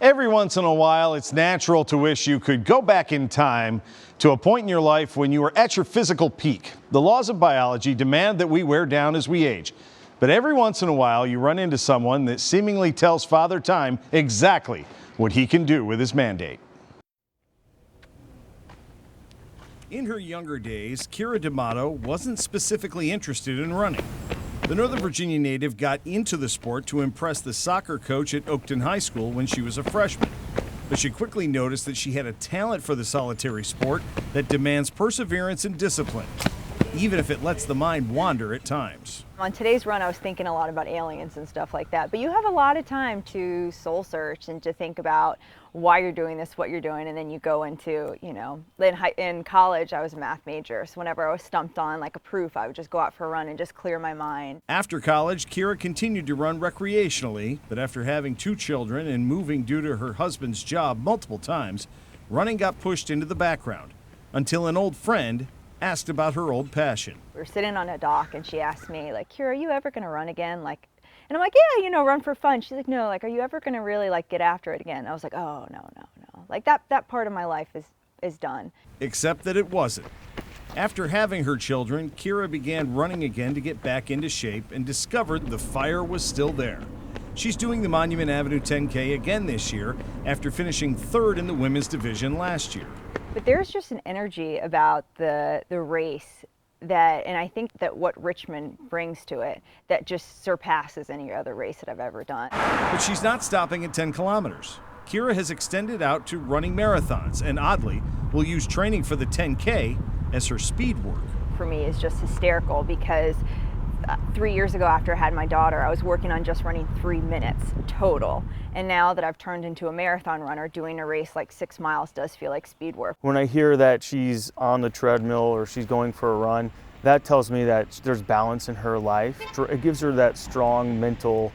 Every once in a while, it's natural to wish you could go back in time to a point in your life when you were at your physical peak. The laws of biology demand that we wear down as we age. But every once in a while, you run into someone that seemingly tells Father Time exactly what he can do with his mandate. In her younger days, Kiera D'Amato wasn't specifically interested in running. The Northern Virginia native got into the sport to impress the soccer coach at Oakton High School when she was a freshman. But she quickly noticed that she had a talent for the solitary sport that demands perseverance and discipline, even if it lets the mind wander at times. On today's run, I was thinking a lot about aliens and stuff like that, but you have a lot of time to soul search and to think about why you're doing this, what you're doing, and then you go into, in college, I was a math major, so whenever I was stumped on like a proof, I would just go out for a run and just clear my mind. After college, Kiera continued to run recreationally, but after having 2 children and moving due to her husband's job multiple times, running got pushed into the background until an old friend asked about her old passion. We were sitting on a dock and she asked me, like, Kiera, are you ever gonna run again? And I'm like, yeah, run for fun. She's like, no, are you ever gonna really get after it again? I was like, oh, no. Like that part of my life is done. Except that it wasn't. After having her children, Kiera began running again to get back into shape and discovered the fire was still there. She's doing the Monument Avenue 10K again this year after finishing 3rd in the women's division last year. But there's just an energy about the race and I think that what Richmond brings to it that just surpasses any other race that I've ever done. But she's not stopping at 10 kilometers. Kiera has extended out to running marathons and oddly will use training for the 10K as her speed work. For me, it's just hysterical because 3 years ago after I had my daughter, I was working on just running 3 minutes total. And now that I've turned into a marathon runner, doing a race like 6 miles does feel like speed work. When I hear that she's on the treadmill or she's going for a run, that tells me that there's balance in her life. It gives her that strong mental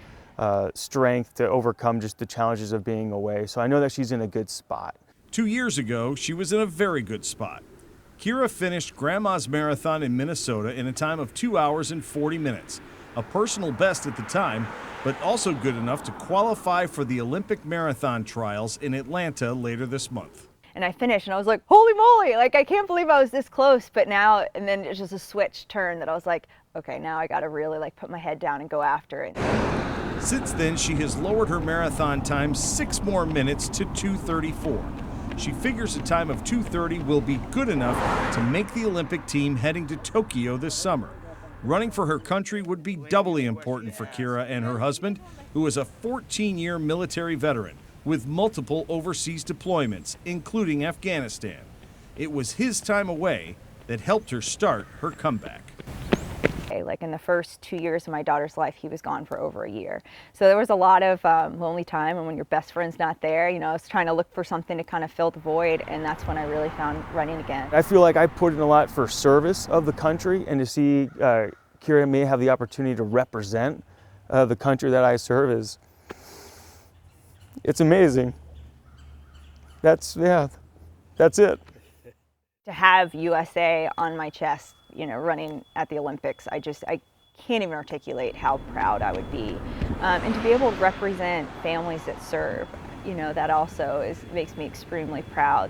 strength to overcome just the challenges of being away. So I know that she's in a good spot. 2 years ago, she was in a very good spot. Kiera finished Grandma's Marathon in Minnesota in a time of 2 hours and 40 minutes, a personal best at the time, but also good enough to qualify for the Olympic marathon trials in Atlanta later this month. And I finished and I was like, holy moly, I can't believe I was this close. But now, and then it's just a switch turn that I was like, okay, now I gotta really put my head down and go after it. Since then, she has lowered her marathon time 6 more minutes to 2:34. She figures a time of 2:30 will be good enough to make the Olympic team heading to Tokyo this summer. Running for her country would be doubly important for Kiera and her husband, who is a 14-year military veteran with multiple overseas deployments, including Afghanistan. It was his time away that helped her start her comeback. Like in the first 2 years of my daughter's life, he was gone for over a year. So there was a lot of lonely time, and when your best friend's not there, I was trying to look for something to kind of fill the void, and that's when I really found running again. I feel like I put in a lot for service of the country, and to see Kiera may have the opportunity to represent the country that I serve it's amazing. That's it. To have USA on my chest, running at the Olympics, I can't even articulate how proud I would be. And to be able to represent families that serve, that also makes me extremely proud.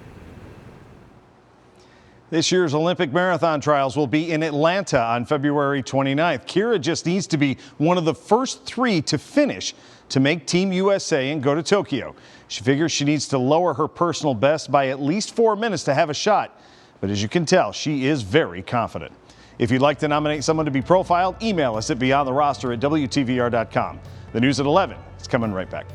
This year's Olympic marathon trials will be in Atlanta on February 29th. Kiera just needs to be one of the first 3 to finish to make Team USA and go to Tokyo. She figures she needs to lower her personal best by at least 4 minutes to have a shot. But as you can tell, she is very confident. If you'd like to nominate someone to be profiled, email us at beyondtheroster@WTVR.com. The news at 11 is coming right back.